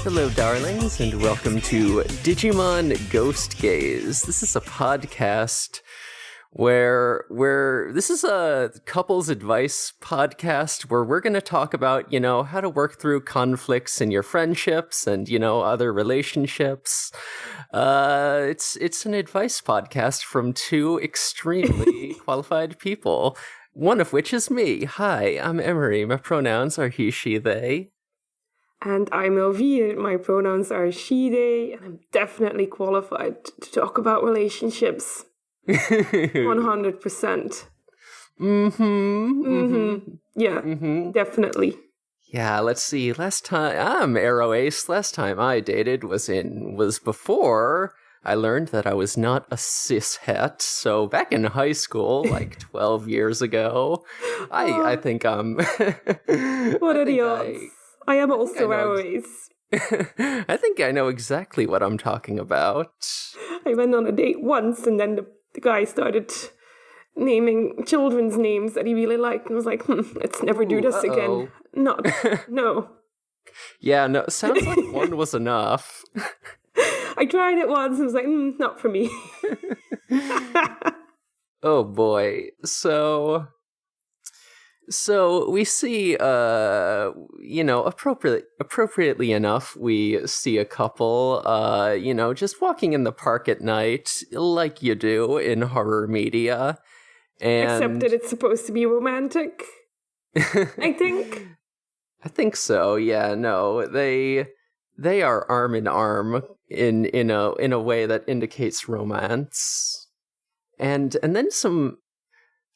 Hello, darlings, and welcome to Digimon Ghost Gays. This is a podcast where this is a couples advice podcast where we're going to talk about, how to work through conflicts in your friendships and, other relationships. It's an advice podcast from two extremely qualified people, one of which is me. Hi, I'm Emery. My pronouns are he, she, they. And I'm Elvire. My pronouns are she, they, and I'm definitely qualified to talk about relationships. 100%. Yeah, definitely. Yeah, let's see. Last time I'm Arrow Ace. Last time I dated was before I learned that I was not a cishet. So back in high school, like 12 years ago, I think I'm. What are the odds? I am also Arrow Ace. I think I know exactly what I'm talking about. I went on a date once, and then the guy started naming children's names that he really liked, and was like, let's never do this again. No. Yeah, no, sounds like one was enough. I tried it once, and was like, not for me. Oh boy. So we see, appropriately enough, we see a couple, just walking in the park at night, like you do in horror media. And except that it's supposed to be romantic, I think. I think so, yeah, no, they are arm in arm in a way that indicates romance. And then some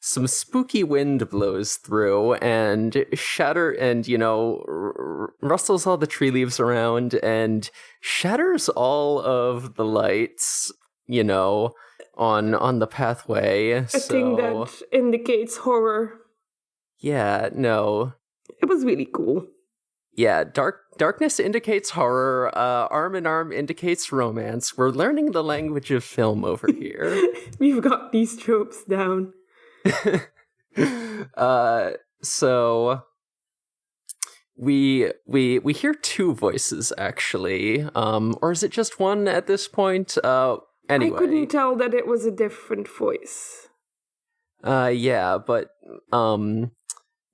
spooky wind blows through and rustles all the tree leaves around and shatters all of the lights, on the pathway. A thing that indicates horror. Yeah, no. It was really cool. Yeah, darkness indicates horror, arm in arm indicates romance. We're learning the language of film over here. We've got these tropes down. So we hear two voices actually, or is it just one at this point? Anyway, I couldn't tell that it was a different voice. Yeah, but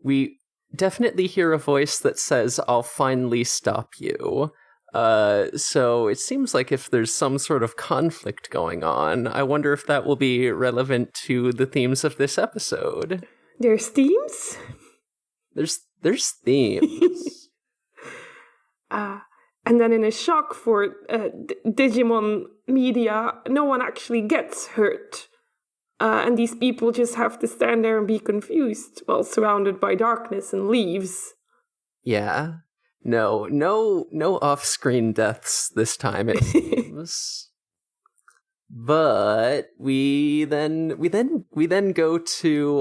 we definitely hear a voice that says, "I'll finally stop you." So it seems like if there's some sort of conflict going on, I wonder if that will be relevant to the themes of this episode. There's themes? There's themes. And then in a shock for Digimon media, no one actually gets hurt. And these people just have to stand there and be confused while surrounded by darkness and leaves. Yeah. No off-screen deaths this time, it seems. But we then go to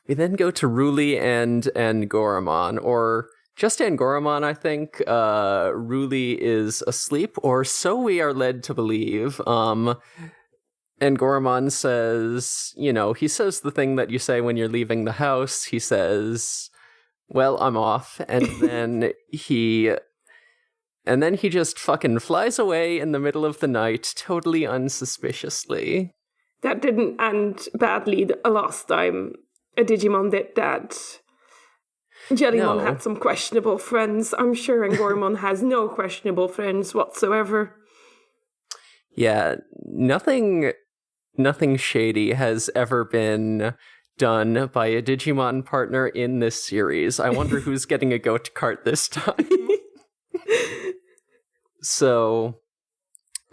Ruli and Angoramon, or just Angoramon, I think. Ruli is asleep, or so we are led to believe. Angoramon says, he says the thing that you say when you're leaving the house. He says, "Well, I'm off," and then he just fucking flies away in the middle of the night, totally unsuspiciously. That didn't end badly the last time a Digimon did that. Jellymon had some questionable friends. I'm sure Angoramon has no questionable friends whatsoever. Yeah, nothing shady has ever been done by a Digimon partner in this series. I wonder who's getting a goat cart this time. So,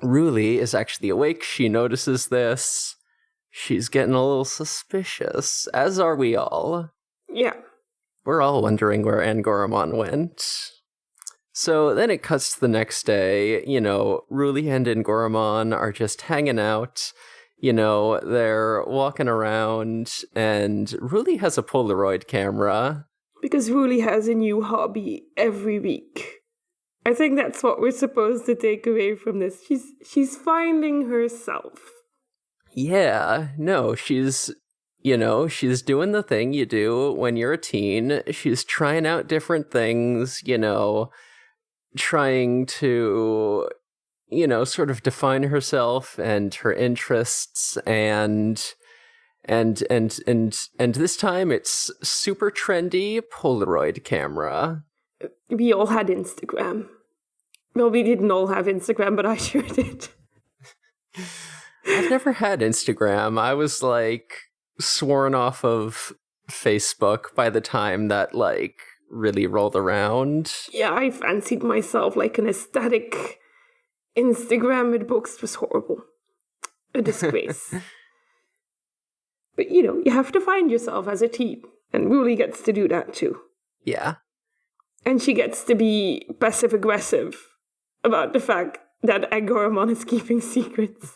Ruli is actually awake. She notices this. She's getting a little suspicious, as are we all. Yeah. We're all wondering where Angoramon went. So then it cuts to the next day. Ruli and Angoramon are just hanging out. They're walking around, and Ruli has a Polaroid camera. Because Ruli has a new hobby every week. I think that's what we're supposed to take away from this. She's finding herself. Yeah, no, she's doing the thing you do when you're a teen. She's trying out different things, trying to, sort of define herself and her interests, and this time it's super trendy Polaroid camera. We all had Instagram. Well, we didn't all have Instagram, but I sure did. I've never had Instagram. I was sworn off of Facebook by the time that really rolled around. Yeah, I fancied myself an aesthetic. Instagram with books was horrible. A disgrace. But, you have to find yourself as a teen. And Ruli gets to do that too. Yeah. And she gets to be passive-aggressive about the fact that Angoramon is keeping secrets.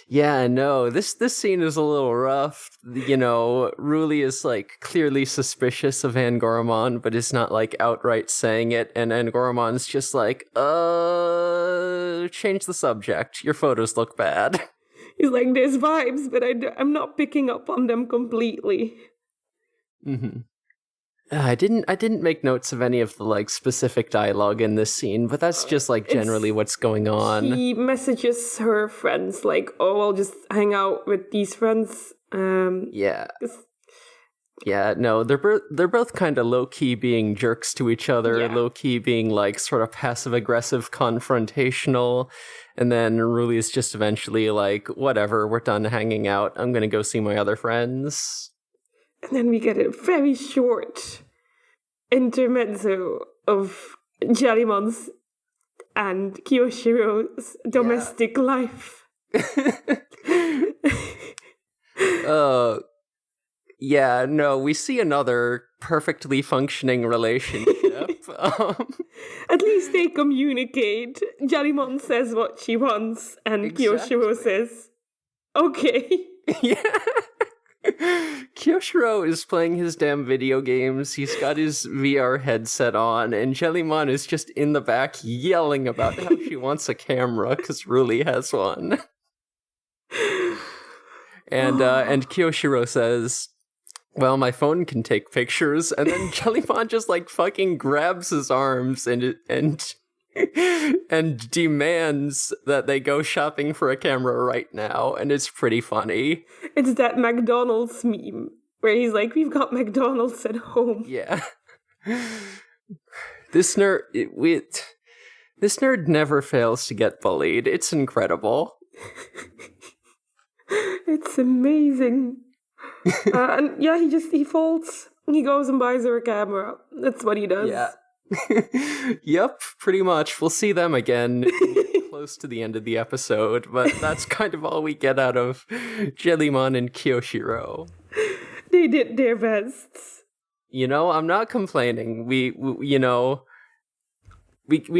Yeah, no, this scene is a little rough. Ruli is clearly suspicious of Angoramon, but is not outright saying it. And Angoramon's just change the subject. Your photos look bad. He's like, there's vibes, but I'm not picking up on them completely. Mm-hmm. I didn't make notes of any of the specific dialogue in this scene, but that's just generally what's going on. He messages her friends I'll just hang out with these friends. Yeah. Yeah, no, they're both kind of low-key being jerks to each other, low-key being sort of passive-aggressive, confrontational, and then Ruli's just eventually whatever, we're done hanging out, I'm gonna go see my other friends. And then we get a very short intermezzo of Jellymon's and Kiyoshiro's domestic life. Yeah, no, we see another perfectly functioning relationship. At least they communicate. Jellymon says what she wants, and Kiyoshiro says, okay. Yeah. Kiyoshiro is playing his damn video games, he's got his VR headset on, and Jellymon is just in the back yelling about how she wants a camera, because Ruli has one. And Kiyoshiro says, well, my phone can take pictures, and then Jellymon just fucking grabs his arms and demands that they go shopping for a camera right now, and it's pretty funny. It's that McDonald's meme where he's like, we've got McDonald's at home. Yeah. This nerd never fails to get bullied. It's incredible. It's amazing. And yeah, he folds. He goes and buys her a camera. That's what he does. Yeah. Yep, pretty much. We'll see them again close to the end of the episode, but that's kind of all we get out of Jellymon and Kiyoshiro. They did their best. I'm not complaining. We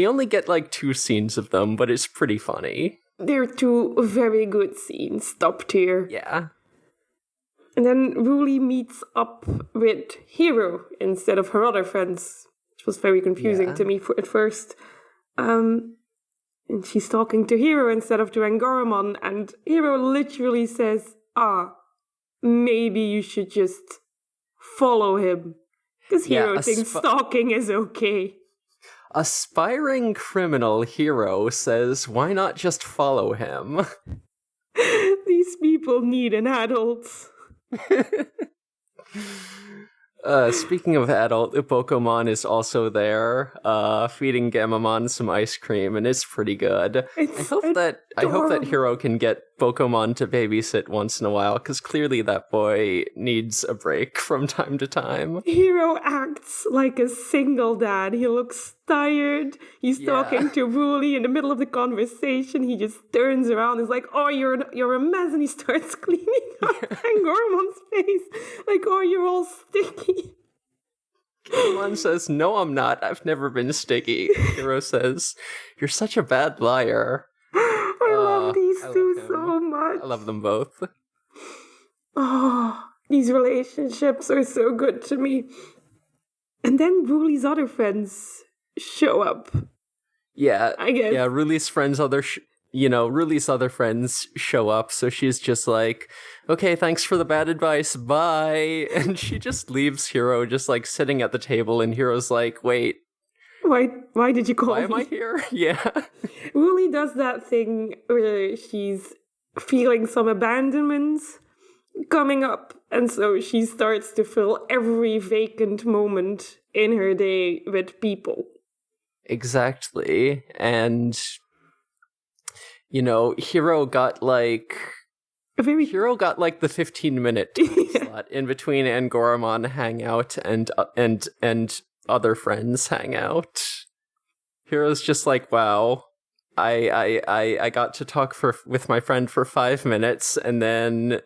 only get 2 scenes of them, but it's pretty funny. They're 2 very good scenes, top tier. Yeah. And then Ruli meets up with Hiro instead of her other friends, which was very confusing to me at first. And she's talking to Hiro instead of to Angoramon, and Hiro literally says, maybe you should just follow him. Because Hiro thinks stalking is okay. Aspiring criminal Hiro says, why not just follow him? These people need an adult. Speaking of adult, Bokomon is also there, feeding Gamamon some ice cream, and it's pretty good. I hope that Hiro can get Bokomon to babysit once in a while, because clearly that boy needs a break from time to time. Hiro acts like a single dad. He looks tired. He's talking to Ruli in the middle of the conversation. He just turns around and is like, oh, you're a mess, and he starts cleaning up Angoramon's face. Like, oh, you're all sticky. Gamamon says, no, I'm not. I've never been sticky. Hiro says, you're such a bad liar. I love these two so much. I love them both. Oh, these relationships are so good to me. And then Ruli's other friends show up. Yeah, I guess. Yeah, Ruli's other friends show up, so she's just like, okay, thanks for the bad advice, bye. And she just leaves Hiro just sitting at the table, and Hiro's like, wait, Why did you call Why me? am I here? Yeah. Ruli does that thing where she's feeling some abandonment coming up, and so she starts to fill every vacant moment in her day with people. Exactly. And, Hiro got like the 15-minute slot in between Angoramon hangout and other friends hangout. Hiro's just like, wow, I got to talk with my friend for 5 minutes and then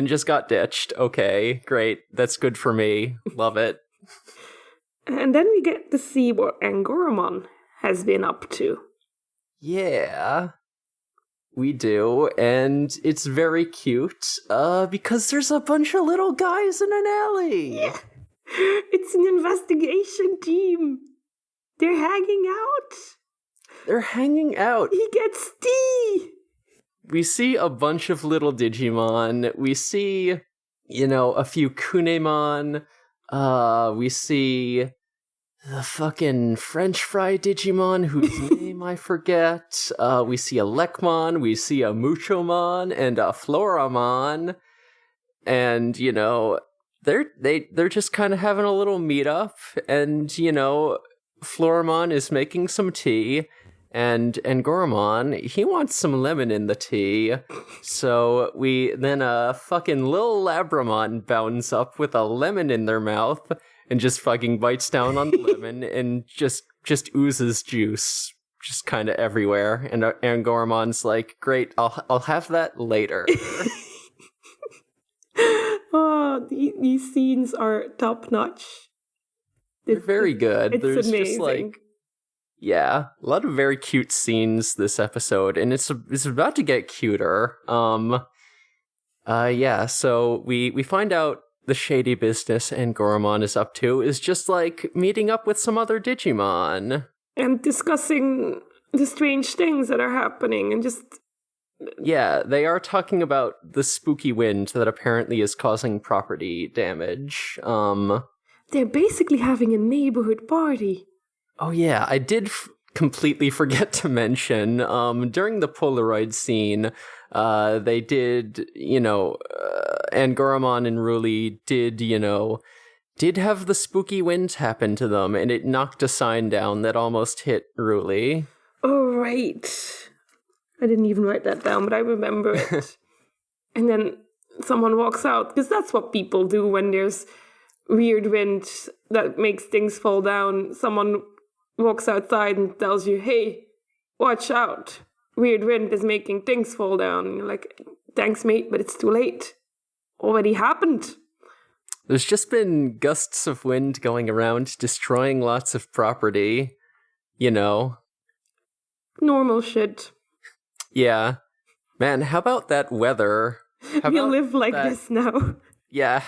just got ditched. Okay, great. That's good for me. Love it. And then we get to see what Angoramon has been up to. Yeah, we do, and it's very cute, because there's a bunch of little guys in an alley. Yeah. It's an investigation team. They're hanging out. They're hanging out. He gets tea. We see a bunch of little Digimon. We see, a few Kunemon. We see the fucking French fry Digimon whose name I forget. We see a Lekmon, we see a Muchomon, and a Floramon. And, they're just kind of having a little meetup. And, Floramon is making some tea. And Angoramon, he wants some lemon in the tea. So then a fucking little Labramon bounds up with a lemon in their mouth and just fucking bites down on the lemon and just oozes juice just kind of everywhere. And Angoramon's like, great, I'll have that later. Oh, these scenes are top notch. They're very good. It's amazing. Just like, yeah, a lot of very cute scenes this episode, and it's about to get cuter. Yeah, so we find out the shady business Angoramon is up to is just like meeting up with some other Digimon. And discussing the strange things that are happening and just... Yeah, they are talking about the spooky wind that apparently is causing property damage. They're basically having a neighborhood party. Oh yeah, I did completely forget to mention, during the Polaroid scene, they did, Angoramon and Ruli did have the spooky wind happen to them, and it knocked a sign down that almost hit Ruli. Oh, right. I didn't even write that down, but I remember it. And then someone walks out, because that's what people do when there's weird wind that makes things fall down. Someone walks outside and tells you, hey, watch out. Weird wind is making things fall down. And you're like, thanks, mate, but it's too late. Already happened. There's just been gusts of wind going around, destroying lots of property. Normal shit. Yeah. Man, how about that weather? We live like this now. Yeah,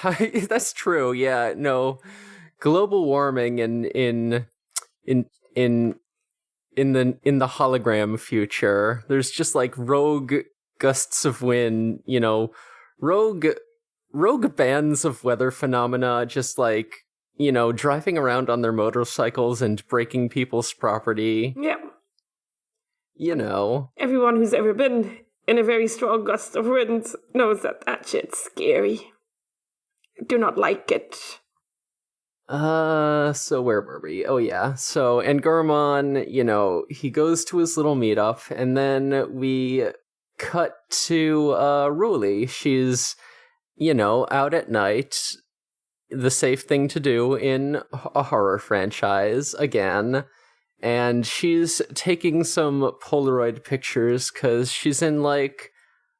that's true. Yeah, no. Global warming in the hologram future, there's just like rogue gusts of wind, rogue bands of weather phenomena just like, driving around on their motorcycles and breaking people's property. Yeah. Everyone who's ever been in a very strong gust of wind knows that shit's scary. I do not like it. So where were we? Oh yeah. So Angoramon, he goes to his little meetup, and then we cut to Ruli. She's, out at night. The safe thing to do in a horror franchise again. And she's taking some Polaroid pictures because she's in like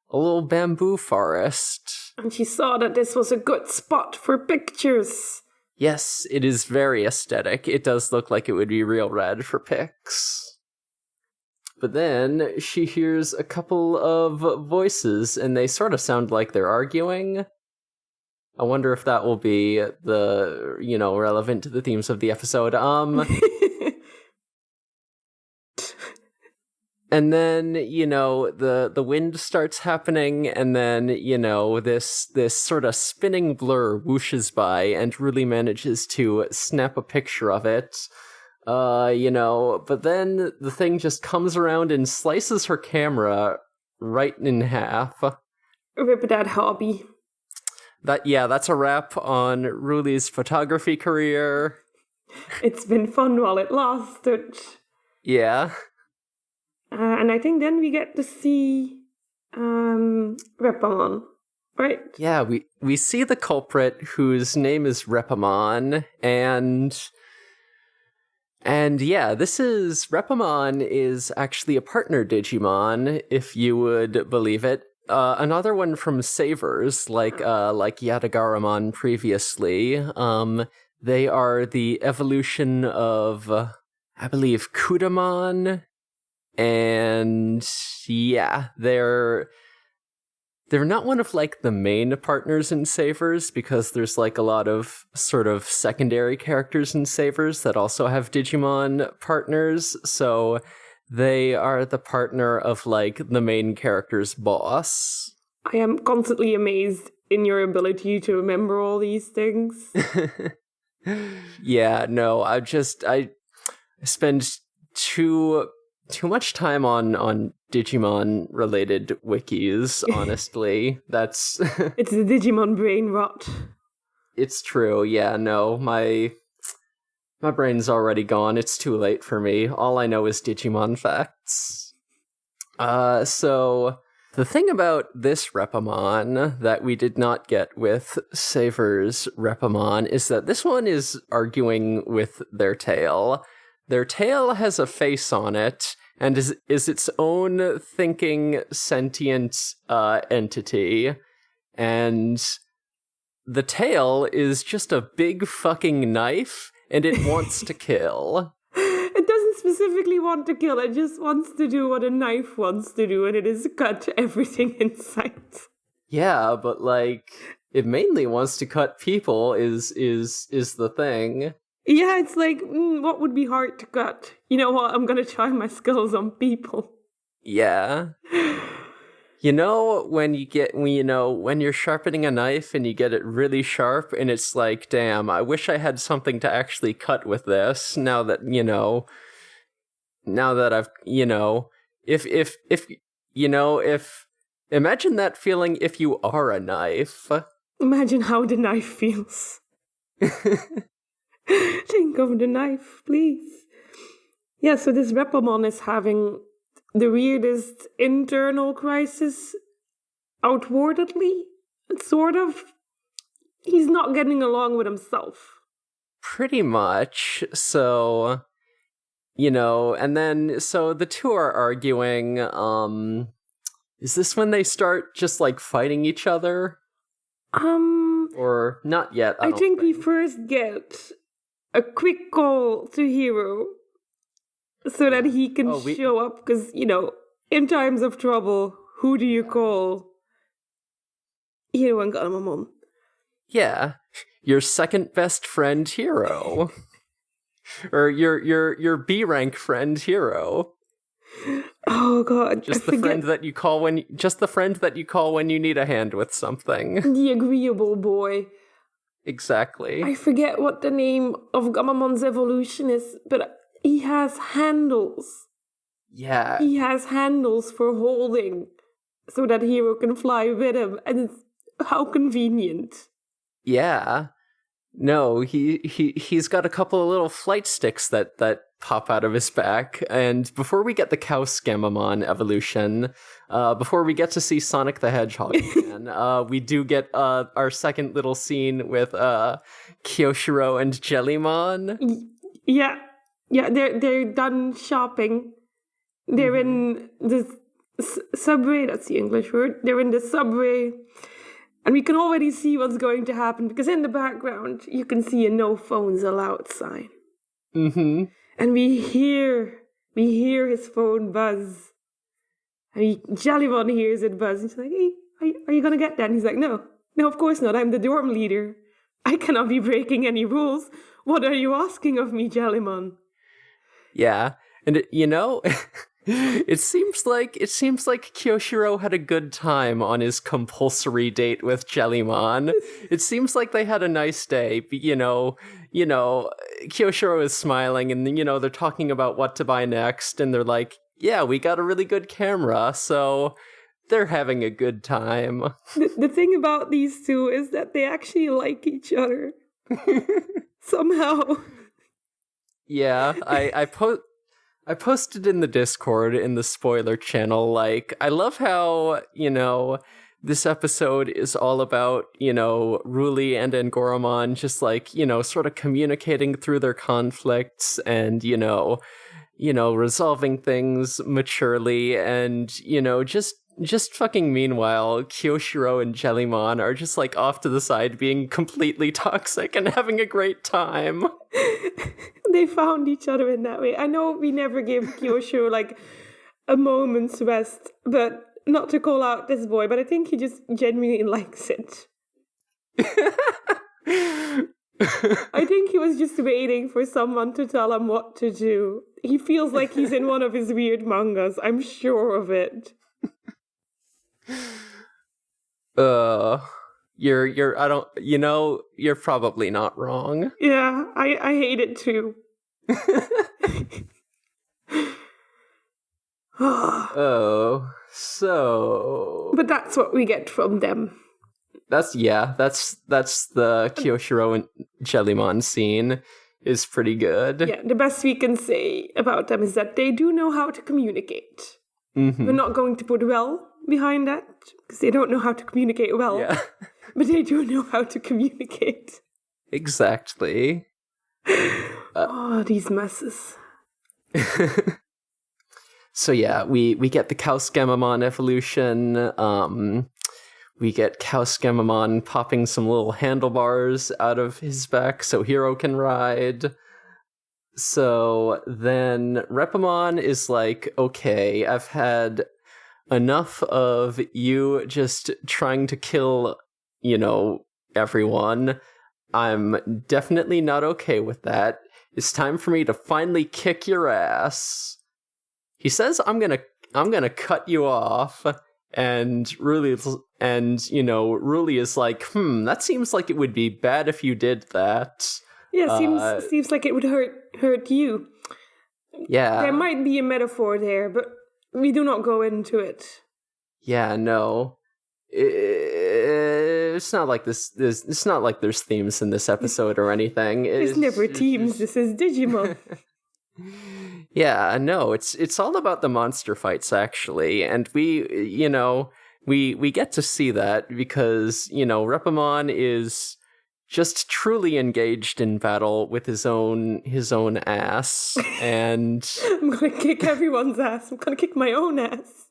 a little bamboo forest. And she saw that this was a good spot for pictures. Yes, it is very aesthetic. It does look like it would be real rad for pics. But then she hears a couple of voices, and they sort of sound like they're arguing. I wonder if that will be the, relevant to the themes of the episode. And then, the wind starts happening, and then, this sort of spinning blur whooshes by, and Ruli manages to snap a picture of it. But then the thing just comes around and slices her camera right in half. Rip that hobby. That's a wrap on Ruli's photography career. It's been fun while it lasted. Yeah. And I think then we get to see Repamon, right? Yeah, we see the culprit whose name is Repamon, and yeah, Repamon is actually a partner Digimon, if you would believe it. Another one from Savers, like Yadagaramon previously. They are the evolution of, I believe, Kudamon, and yeah, they're not one of like the main partners in Savers, because there's like a lot of sort of secondary characters in Savers that also have Digimon partners, so they are the partner of like the main character's boss. I am constantly amazed in your ability to remember all these things. Yeah, no, I spend too much time on Digimon related wikis, honestly. It's the Digimon brain rot. It's true. Yeah, no, my brain's already gone. It's too late for me. All I know is Digimon facts. So the thing about this Repamon that we did not get with Saver's Repamon is that this one is arguing with their tail. Their tail has a face on it and is its own thinking, sentient entity. And the tail is just a big fucking knife, and it wants to kill. It doesn't specifically want to kill, it just wants to do what a knife wants to do, and it is cut everything in sight. Yeah, but like, it mainly wants to cut people is the thing. Yeah, it's like, what would be hard to cut? You know what, I'm gonna try my skills on people. Yeah. When you're sharpening a knife and you get it really sharp and it's like, damn, I wish I had something to actually cut with this now that I've, if imagine that feeling if you are a knife. Imagine how the knife feels. Think of the knife, please. Yeah, so this Repamon is having the weirdest internal crisis outwardly. Sort of. He's not getting along with himself. Pretty much. So, and then, so the two are arguing. Is this when they start just like fighting each other? Or not yet. I think we first get a quick call to Hiro so that he can show up, because, in times of trouble, who do you call? Hiro and Angoramon. Yeah, your second best friend Hiro. Or your B rank friend Hiro. Oh god. Just the friend that you call when you need a hand with something. The agreeable boy. Exactly. I forget what the name of Gamamon's evolution is, but he has handles. Yeah. He has handles for holding so that Hiro can fly with him, and it's how convenient. Yeah. No, he's got a couple of little flight sticks that pop out of his back. And before we get the Cow Scamamon evolution, before we get to see Sonic the Hedgehog again, we do get our second little scene with Kiyoshiro and Jellymon. Yeah, they're done shopping. They're in the subway. That's the English word. They're in the subway. And we can already see what's going to happen, because in the background, you can see a no phones allowed sign. Mm-hmm. And we hear his phone buzz. And Jellymon hears it buzz. And he's like, hey, are you going to get that? And he's like, no, of course not. I'm the dorm leader. I cannot be breaking any rules. What are you asking of me, Jellymon? Yeah. And, it seems like Kiyoshiro had a good time on his compulsory date with Jellymon. It seems like they had a nice day, but, Kiyoshiro is smiling, and, you know, they're talking about what to buy next, and they're like, yeah, we got a really good camera, so they're having a good time. The thing about these two is that they actually like each other. Somehow. Yeah, I posted in the Discord in the spoiler channel, like, I love how, you know, this episode is all about, you know, Ruli and Angoramon just, like, you know, sort of communicating through their conflicts and, you know, resolving things maturely, and, you know, just fucking meanwhile, Kiyoshiro and Jellymon are just, like, off to the side being completely toxic and having a great time. They found each other in that way. I know we never give Kiyoshiro, like, a moment's rest, but not to call out this boy, but I think he just genuinely likes it. I think he was just waiting for someone to tell him what to do. He feels like he's in one of his weird mangas. I'm sure of it. You're probably not wrong. Yeah, I hate it too. Oh, so... But that's what we get from them. That's the Kiyoshiro and Jellymon scene is pretty good. Yeah, the best we can say about them is that they do know how to communicate. Mm-hmm. We're not going to put well behind that, because they don't know how to communicate well. Yeah. But they do know how to communicate. Exactly. These messes. So yeah, we get the Kausgamamon evolution. We get Kausgamamon popping some little handlebars out of his back so Hiro can ride. So then Repamon is like, okay, I've had enough of you just trying to kill, you know, everyone. I'm definitely not okay with that. It's time for me to finally kick your ass. He says, I'm gonna cut you off, and Ruli is like, that seems like it would be bad if you did that. Yeah, seems like it would hurt you. Yeah. There might be a metaphor there, but we do not go into it. Yeah, no. It's not like it's not like there's themes in this episode or anything. There's never themes. This is Digimon. Yeah, no, it's all about the monster fights, actually, and we get to see that because, you know, Repamon is just truly engaged in battle with his own ass, and I'm gonna kick everyone's ass. I'm gonna kick my own ass.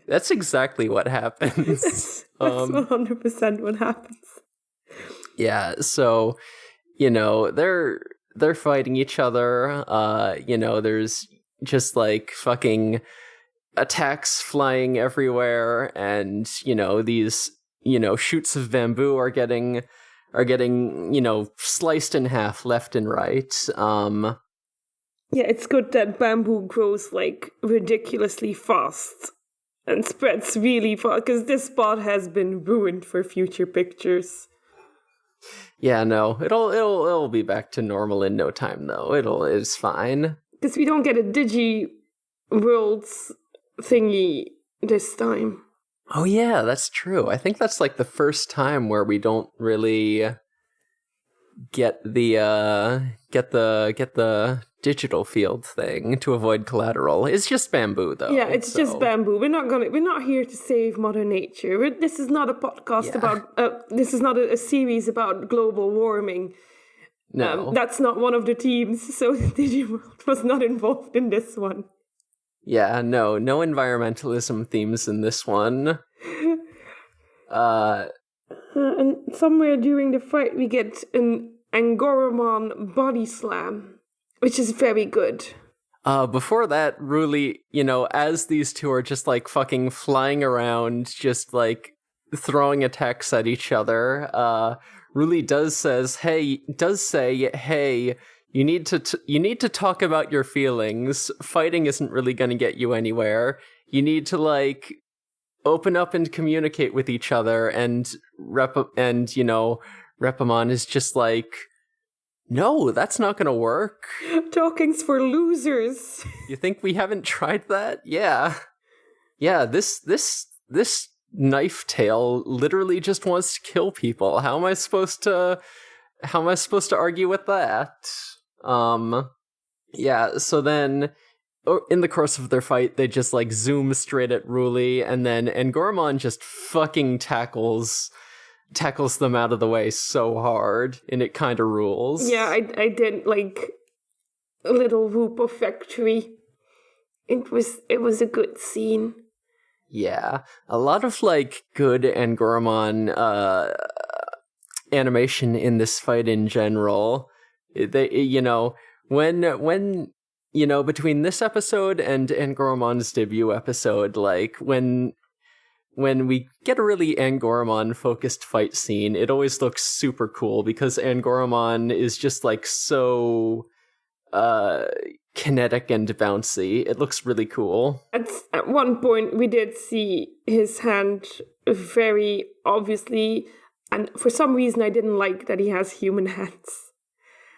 That's exactly what happens. That's 100% what happens. Yeah, so, you know, they're fighting each other. You know, there's just like fucking attacks flying everywhere, and, you know, these, you know, shoots of bamboo are getting, you know, sliced in half left and right. Yeah, it's good that bamboo grows like ridiculously fast and spreads really fast, because this spot has been ruined for future pictures. Yeah, no, it'll be back to normal in no time, though. It's fine. Because we don't get a Digi Worlds thingy this time. Oh yeah, that's true. I think that's like the first time where we don't really get the digital field thing to avoid collateral. It's just bamboo, though. Yeah, it's just bamboo. We're not here to save Mother Nature. This is not a podcast about. This is not a series about global warming. No, that's not one of the teams. So Digimon was not involved in this one. Yeah, no environmentalism themes in this one. And somewhere during the fight, we get an Angoramon body slam, which is very good. Before that, Ruli, you know, as these two are just like fucking flying around, just like throwing attacks at each other, Ruli does say, hey, you need to talk about your feelings. Fighting isn't really going to get you anywhere. You need to like open up and communicate with each other. And Repamon is just like, No, that's not gonna work. Talking's for losers. You think we haven't tried that? Yeah. Yeah, this knife tail literally just wants to kill people. How am I supposed to argue with that? Yeah, so then in the course of their fight, they just like zoom straight at Ruli, and then Angoramon just fucking tackles them out of the way so hard, and it kind of rules. Yeah, I did like a little whoop of victory. It was a good scene. Yeah, a lot of like good Angoramon animation in this fight in general. They, when between this episode and Angoramon's debut episode, like when we get a really Angoramon focused fight scene, it always looks super cool because Angoramon is just like so kinetic and bouncy. It looks really cool. At one point, we did see his hand very obviously, and for some reason, I didn't like that he has human hands.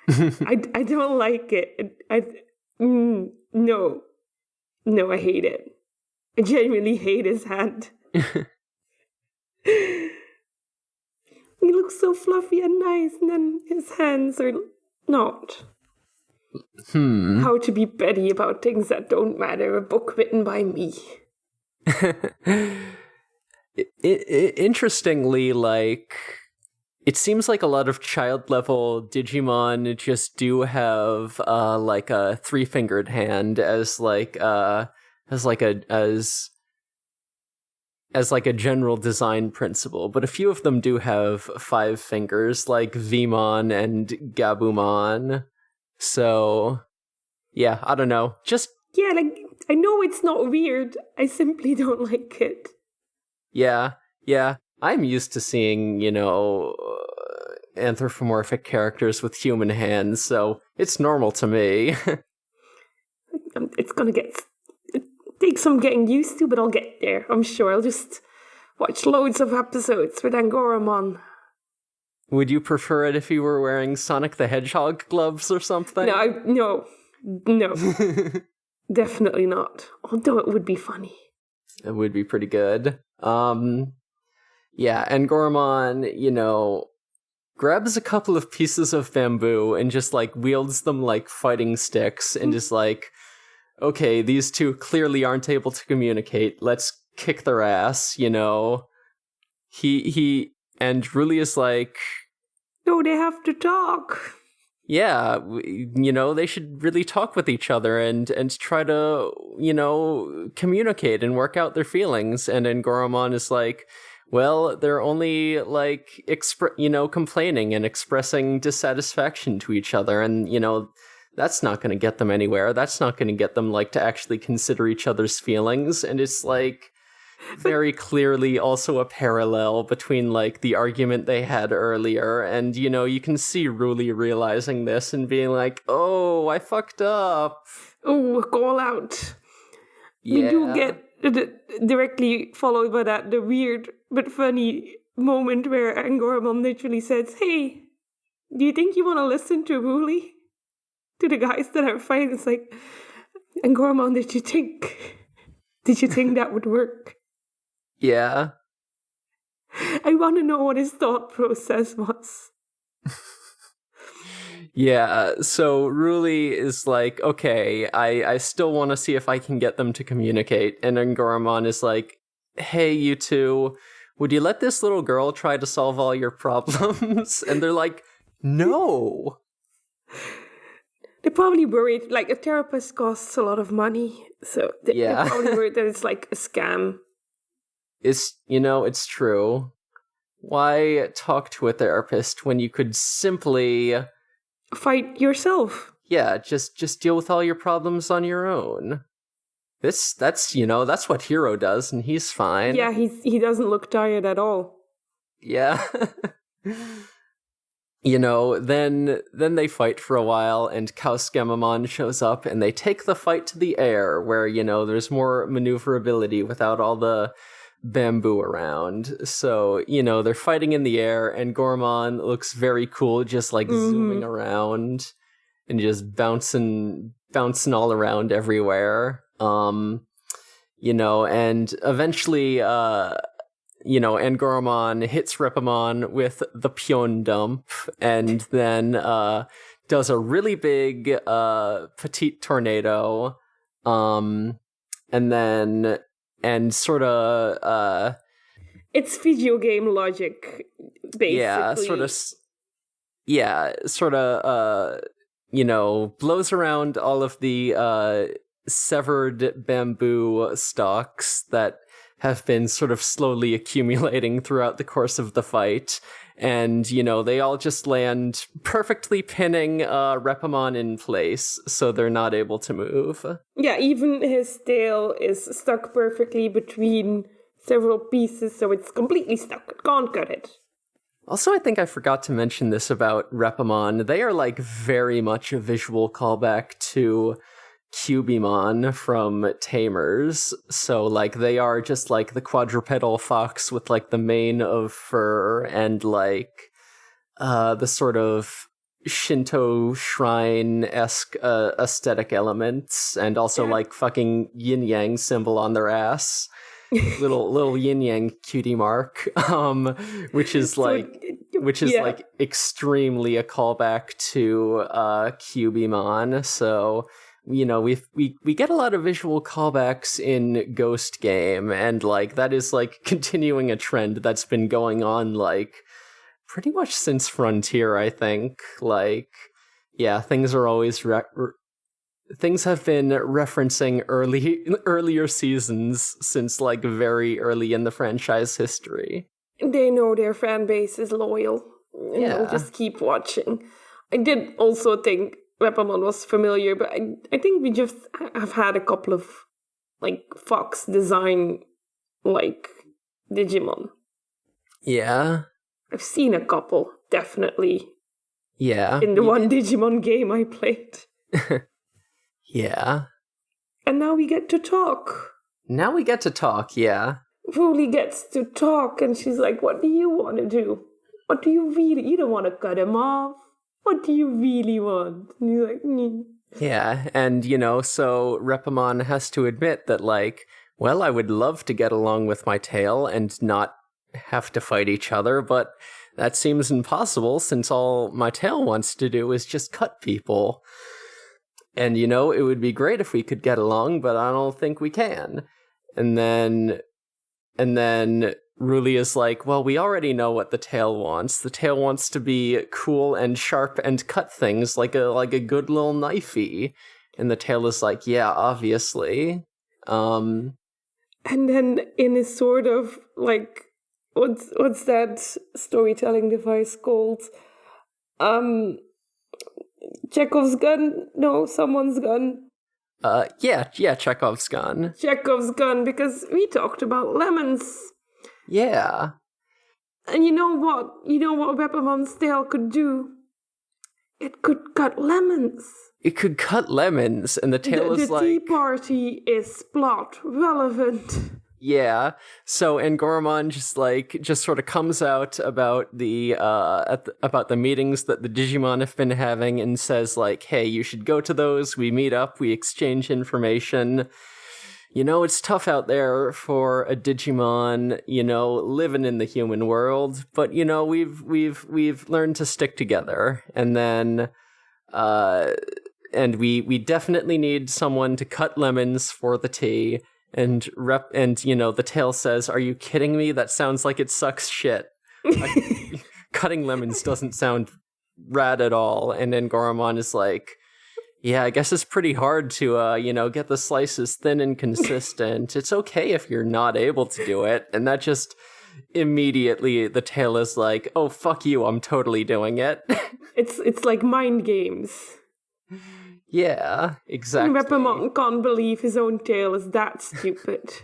I don't like it. No, I hate it. I genuinely hate his hand. He looks so fluffy and nice, and then his hands are not. How to be petty about things that don't matter. A book written by me. Interestingly, like, it seems like a lot of child-level Digimon just do have like a three-fingered hand as a general design principle, but a few of them do have 5 fingers, like Vmon and Gabumon. So, yeah, I don't know. Yeah, like, I know it's not weird. I simply don't like it. Yeah. I'm used to seeing, anthropomorphic characters with human hands, so it's normal to me. It takes some getting used to, but I'll get there, I'm sure. I'll just watch loads of episodes with Angoramon. Would you prefer it if you were wearing Sonic the Hedgehog gloves or something? No. Definitely not. Although it would be funny. It would be pretty good. Yeah, Angoramon, grabs a couple of pieces of bamboo and just, like, wields them like fighting sticks and is like, okay, these two clearly aren't able to communicate. Let's kick their ass, He and Ruli is like, no, they have to talk. Yeah, they should really talk with each other and try to, communicate and work out their feelings. And Angoramon is like, well, they're only like, complaining and expressing dissatisfaction to each other. And, that's not going to get them anywhere. That's not going to get them like to actually consider each other's feelings. And it's like very clearly also a parallel between like the argument they had earlier, and you can see Ruli realizing this and being like, oh, I fucked up. Oh, call out. Yeah. We do get directly followed by that the weird but funny moment where Angoramon literally says, hey, do you think you want to listen to Ruli? To the guys that are fighting. It's like, Angoramon, did you think that would work? Yeah. I want to know what his thought process was. Yeah, so Ruli is like, okay, I still want to see if I can get them to communicate. And Angoramon is like, hey, you two, would you let this little girl try to solve all your problems? And they're like, no. They're probably worried, like, a therapist costs a lot of money. So they're probably worried that it's like a scam. It's true. Why talk to a therapist when you could simply fight yourself? Yeah, just deal with all your problems on your own. That's what Hiro does, and he's fine. Yeah, he doesn't look tired at all. Yeah. Then they fight for a while, and Kausgemamon shows up, and they take the fight to the air, where, there's more maneuverability without all the bamboo around. So, they're fighting in the air, and Goromon looks very cool, just like zooming around and just bouncing all around everywhere. And eventually, Angoramon hits Repamon with the Pion Dump, and then does a really big petite tornado, and sort of it's video game logic, basically. Blows around all of the severed bamboo stalks that have been sort of slowly accumulating throughout the course of the fight. And, they all just land perfectly pinning Repamon in place, so they're not able to move. Yeah, even his tail is stuck perfectly between several pieces, so it's completely stuck. Can't cut it. Also, I think I forgot to mention this about Repamon. They are, very much a visual callback to Cubimon from Tamers. So, they are just, the quadrupedal fox with, the mane of fur and, the sort of Shinto shrine-esque aesthetic elements, and also, fucking yin-yang symbol on their ass. little yin-yang cutie mark, which is, extremely a callback to Cubimon. So, we get a lot of visual callbacks in Ghost Game, and that is continuing a trend that's been going on pretty much since Frontier, I think. Things are always things have been referencing earlier seasons since very early in the franchise history. They know their fan base is loyal, and they'll just keep watching. I did also think Repamon was familiar, but I think we just have had a couple of fox design Digimon. Yeah. I've seen a couple, definitely. Yeah. In the one Digimon game I played. Yeah. And now we get to talk. Yeah. Ruli gets to talk, and she's like, what do you want to do? What do you really... You don't want to cut him off. What do you really want? And he's like, Yeah, and, so Repamon has to admit that, I would love to get along with my tail and not have to fight each other, but that seems impossible since all my tail wants to do is just cut people. And, it would be great if we could get along, but I don't think we can. And then Ruli is like, well, we already know what the tail wants. The tail wants to be cool and sharp and cut things like a good little knifey. And the tail is like, yeah, obviously. And then in a sort of what's that storytelling device called? Chekhov's gun? No, someone's gun. Yeah, Chekhov's gun. Chekhov's gun, because we talked about lemons. Yeah. And you know what? Repamon's tail could do? It could cut lemons. It could cut lemons, and the tail is the Tea Party is plot relevant. Yeah, so Angoramon just sort of comes out about the about the meetings that the Digimon have been having and says hey, you should go to those. We meet up, we exchange information. It's tough out there for a Digimon, living in the human world, but we've learned to stick together, and then and we definitely need someone to cut lemons for the tea. And the tail says, "Are you kidding me? That sounds like it sucks shit. Cutting lemons doesn't sound rad at all." And then Angoramon is like, "Yeah, I guess it's pretty hard to get the slices thin and consistent. It's okay if you're not able to do it." And that just immediately the tail is like, "Oh, fuck you! I'm totally doing it." It's like mind games. Yeah, exactly. Repamon can't believe his own tail is that stupid.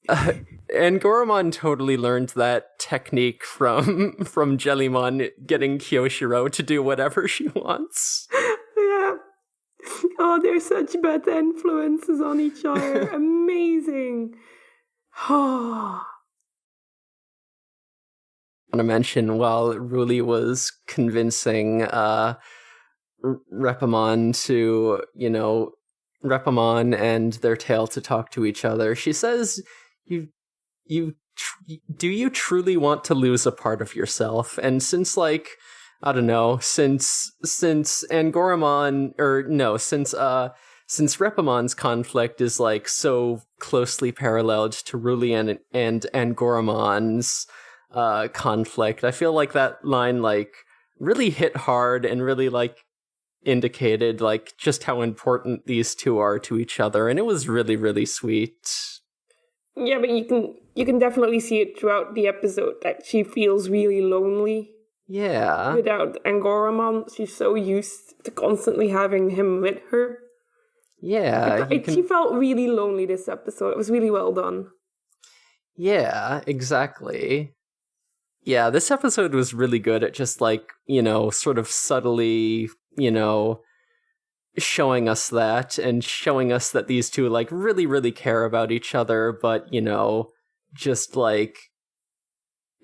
And Angoramon totally learned that technique from Jellymon getting Kiyoshiro to do whatever she wants. Yeah. Oh, they're such bad influences on each other. Amazing. Oh. I want to mention while Ruli was convincing Repamon to, Repamon and their tail to talk to each other, she says, do you truly want to lose a part of yourself? And since, like, I don't know, since Angoramon, or no, since Repamon's conflict is, like, so closely paralleled to Ruli and Angoramon's conflict, I feel like that line, like, really hit hard and really, like, indicated, like, just how important these two are to each other, and it was really, really sweet. Yeah, but you can definitely see it throughout the episode that she feels really lonely. Yeah. Without Angoramon, she's so used to constantly having him with her. Yeah. She felt really lonely this episode. It was really well done. Yeah, exactly. Yeah, this episode was really good at just, like, sort of subtly, showing us that and showing us that these two, like, really, really care about each other, but, just, like,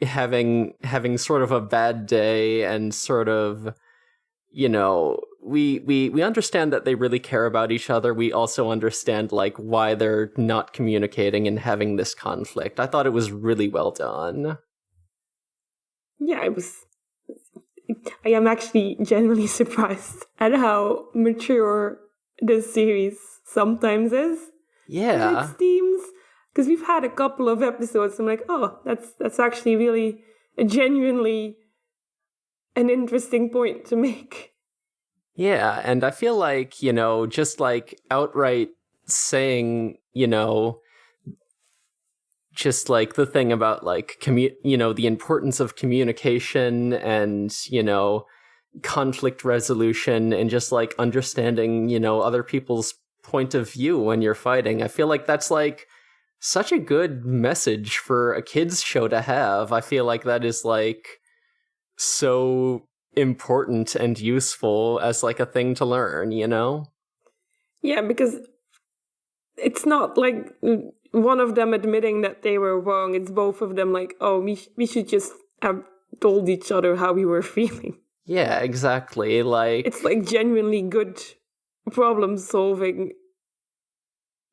having sort of a bad day and sort of, we understand that they really care about each other. We also understand, like, why they're not communicating and having this conflict. I thought it was really well done. Yeah, I am actually genuinely surprised at how mature this series sometimes is. Yeah. It seems, because we've had a couple of episodes, I'm like, oh, that's actually really genuinely an interesting point to make. Yeah, and I feel like, just, like, outright saying, just, like, the thing about, like, the importance of communication and, conflict resolution and just, like, understanding, other people's point of view when you're fighting. I feel like that's, like, such a good message for a kid's show to have. I feel like that is, like, so important and useful as, like, a thing to learn, Yeah, because it's not like one of them admitting that they were wrong. It's both of them like, oh, we should just have told each other how we were feeling. Yeah, exactly. Like, it's, like, genuinely good problem solving.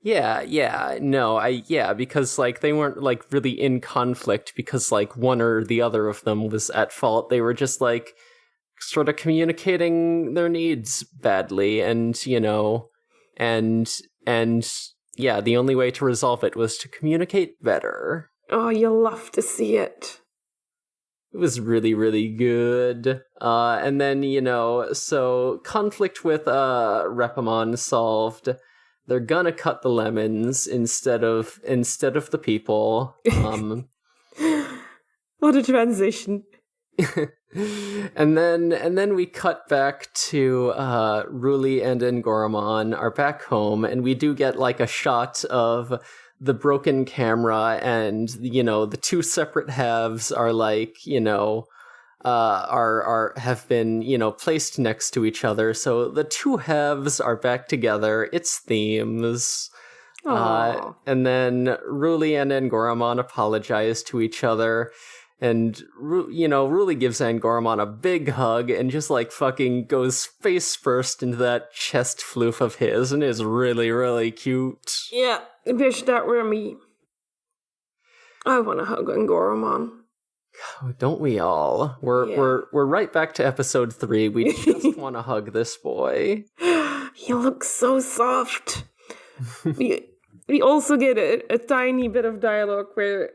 Yeah, because, like, they weren't, like, really in conflict because, like, one or the other of them was at fault. They were just, like, sort of communicating their needs badly, and, and yeah, the only way to resolve it was to communicate better. Oh, you'll love to see it. It was really, really good. And then, so conflict with Repamon solved. They're gonna cut the lemons instead of the people. What a transition. and then we cut back to Ruli and Angoramon are back home, and we do get, like, a shot of the broken camera, and the two separate halves are, like, have been placed next to each other, so the two halves are back together. It's themes. And then Ruli and Angoramon apologize to each other, and Ruli gives Angoramon a big hug and just, like, fucking goes face first into that chest floof of his, and is really, really cute. Yeah, I wish that were me. I want to hug Angoramon. Oh, don't we all? We're right back to episode 3. We just want to hug this boy. He looks so soft. we also get a tiny bit of dialogue where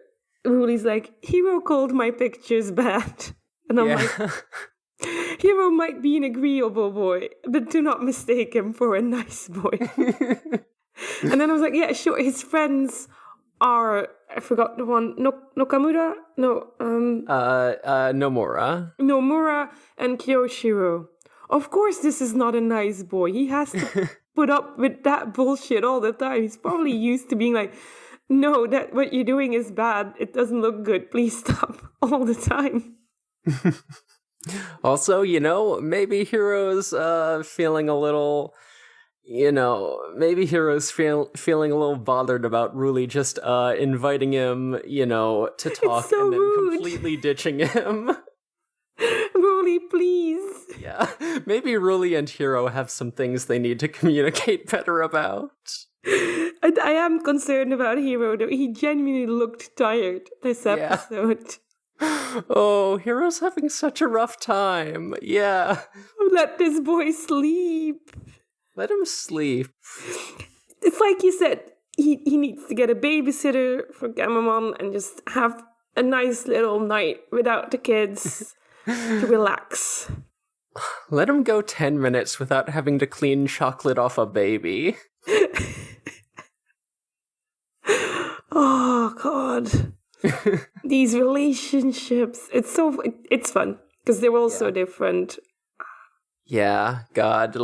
Ruli's like, Hiro called my pictures bad. And I'm like, Hiro might be an agreeable boy, but do not mistake him for a nice boy. And then I was like, yeah, sure, his friends are, I forgot the one, Nakamura? No, Nomura. Nomura and Kiyoshiro. Of course this is not a nice boy. He has to put up with that bullshit all the time. He's probably used to being like, no, that what you're doing is bad. It doesn't look good. Please stop all the time. Also, maybe Hiro's feeling a little, maybe Hiro's feeling a little bothered about Ruli just inviting him, to talk so and then rude. completely ditching him. Ruli, please. Yeah, maybe Ruli and Hiro have some things they need to communicate better about. I am concerned about Hiro, though. He genuinely looked tired this episode. Oh, Hiro's having such a rough time. Yeah. Let this boy sleep. Let him sleep. It's like you said, he needs to get a babysitter for Gamamon and just have a nice little night without the kids to relax. Let him go 10 minutes without having to clean chocolate off a baby. Oh, God. These relationships. It's fun because they're all so different. Yeah, God,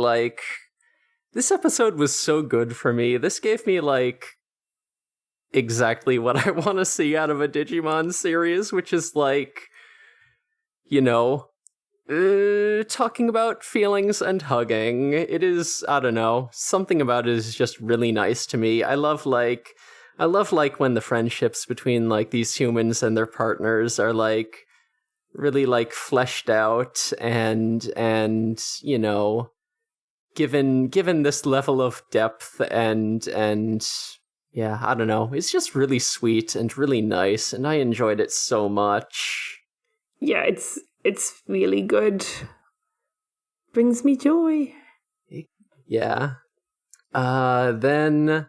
this episode was so good for me. This gave me, exactly what I want to see out of a Digimon series, which is, talking about feelings and hugging. It is, I don't know, something about it is just really nice to me. I love when the friendships between, these humans and their partners are, really, fleshed out and given this level of depth and yeah, I don't know. It's just really sweet and really nice, and I enjoyed it so much. Yeah, it's really good. Brings me joy. Yeah. Then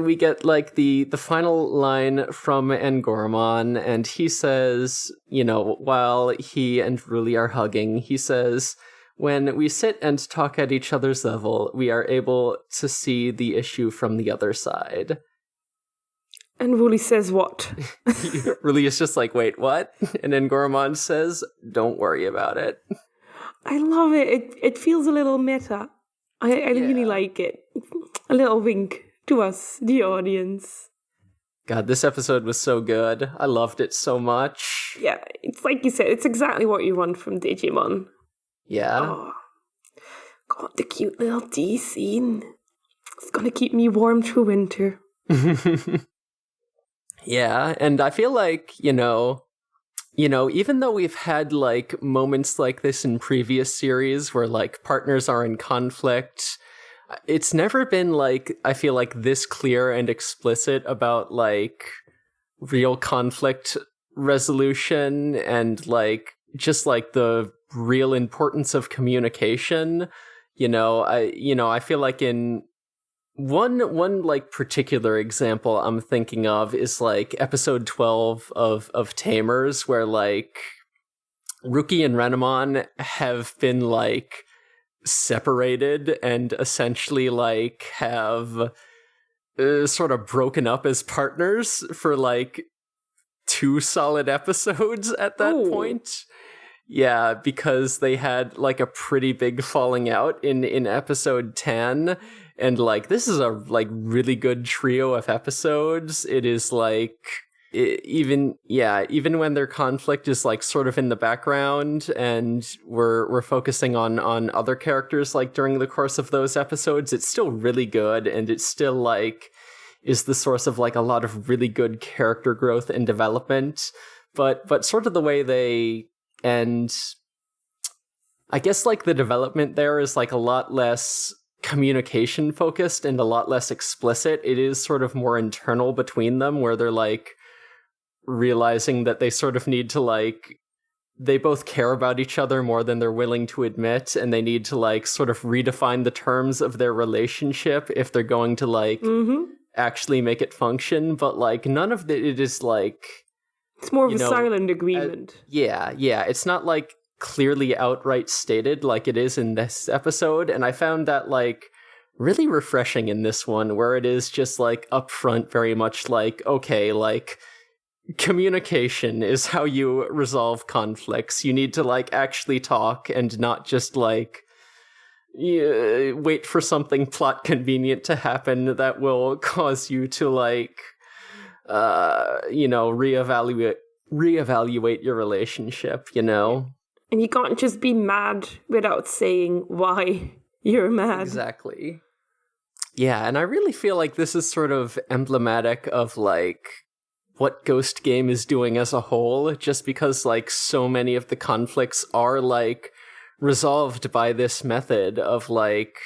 we get the final line from Angoramon, and he says, while he and Ruli are hugging, he says, "When we sit and talk at each other's level, we are able to see the issue from the other side." And Ruli says what? Ruli is just like, "Wait, what?" And Angoramon says, "Don't worry about it." I love it. It feels a little meta. I really like it. A little wink to us, the audience. God, this episode was so good. I loved it so much. Yeah, it's like you said, it's exactly what you want from Digimon. Yeah. Oh, God, the cute little tea scene. It's gonna keep me warm through winter. Yeah, and I feel like, even though we've had moments like this in previous series where partners are in conflict, it's never been I feel this clear and explicit about real conflict resolution and just the real importance of communication. I feel in one particular example I'm thinking of is episode 12 of Tamers, where Ruki and Renamon have been separated and essentially have sort of broken up as partners for 2 solid episodes at that point. Yeah, because they had a pretty big falling out in episode 10, and this is a really good trio of episodes. It is even when their conflict is sort of in the background and we're focusing on other characters during the course of those episodes, it's still really good, and it's still is the source of a lot of really good character growth and development. But sort of the way they end, I guess the development there is a lot less communication focused and a lot less explicit. It is sort of more internal between them, where they're realizing that they sort of need to they both care about each other more than they're willing to admit, and they need to sort of redefine the terms of their relationship if they're going to actually make it function. But none of it is it's more of a silent agreement. Yeah, it's not clearly outright stated like it is in this episode, and I found that really refreshing in this one, where it is just upfront, very much okay, communication is how you resolve conflicts. You need to actually talk and not just wait for something plot convenient to happen that will cause you to reevaluate your relationship, And you can't just be mad without saying why you're mad. Exactly. Yeah, and I really feel like this is sort of emblematic of, like, what Ghost Game is doing as a whole, just because, like, so many of the conflicts are, like, resolved by this method of, like,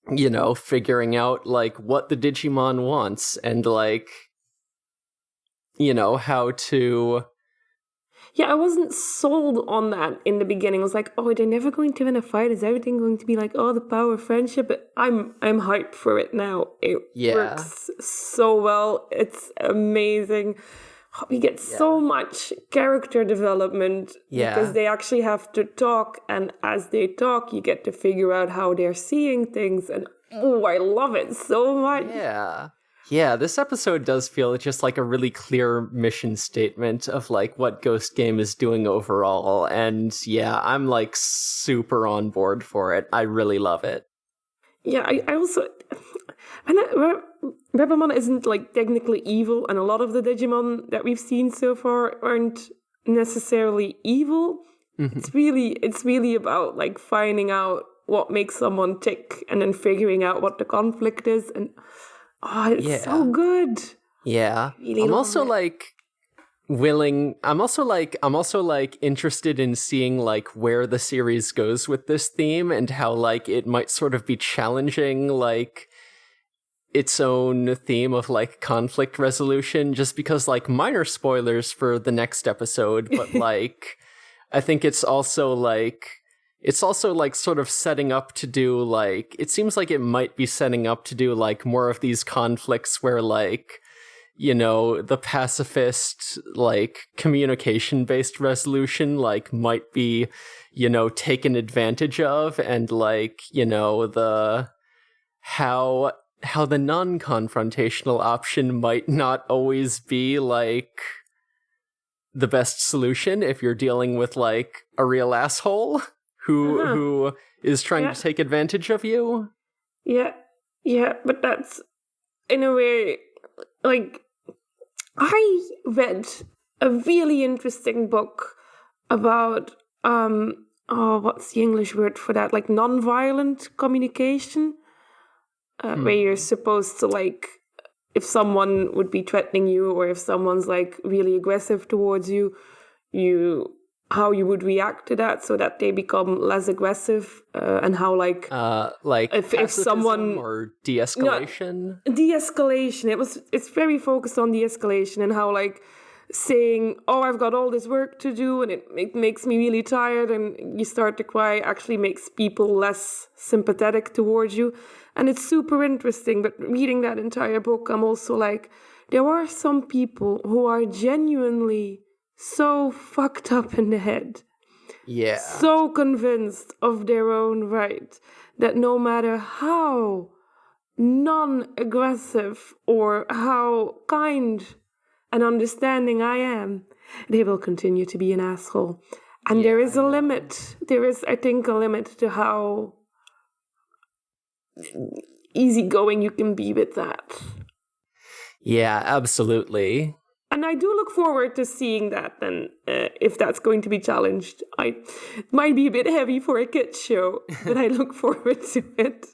you know, figuring out, like, what the Digimon wants and, like, you know, how to... Yeah, I wasn't sold on that in the beginning. I was like, oh, they're never going to win a fight. Is everything going to be like, oh, the power of friendship? But I'm hyped for it now. It works so well. It's amazing. We get so much character development because they actually have to talk. And as they talk, you get to figure out how they're seeing things. And oh, I love it so much. Yeah, this episode does feel just like a really clear mission statement of like what Ghost Game is doing overall. And yeah, I'm like super on board for it. I really love it. Yeah, I also... Rebelmon isn't like technically evil, and a lot of the Digimon that we've seen so far aren't necessarily evil. Mm-hmm. It's really about like finding out what makes someone tick and then figuring out what the conflict is. And it's so good. Yeah. Really I'm also like interested in seeing like where the series goes with this theme and how like it might sort of be challenging like its own theme of like conflict resolution, just because like minor spoilers for the next episode, but like I think it's also like sort of setting up to do like, it seems like it might be setting up to do like more of these conflicts where like, you know, the pacifist like communication based resolution like might be, you know, taken advantage of, and like, you know, the how the non-confrontational option might not always be like the best solution if you're dealing with like a real asshole who is trying to take advantage of you. Yeah, but that's in a way like, I read a really interesting book about what's the English word for that? Like non-violent communication. Where you're supposed to, like, if someone would be threatening you or if someone's, like, really aggressive towards you, how you would react to that so that they become less aggressive, and how, like if someone... or de-escalation? No, de-escalation. It's very focused on de-escalation and how, like, saying, oh, I've got all this work to do and it makes me really tired and you start to cry actually makes people less sympathetic towards you. And it's super interesting, but reading that entire book, I'm also like, there are some people who are genuinely so fucked up in the head. Yeah. So convinced of their own right that no matter how non-aggressive or how kind and understanding I am, they will continue to be an asshole. And there is a limit. There is, I think, a limit to how easygoing you can be with that. Yeah, absolutely. And I do look forward to seeing that then, if that's going to be challenged. It might be a bit heavy for a kids show, but I look forward to it.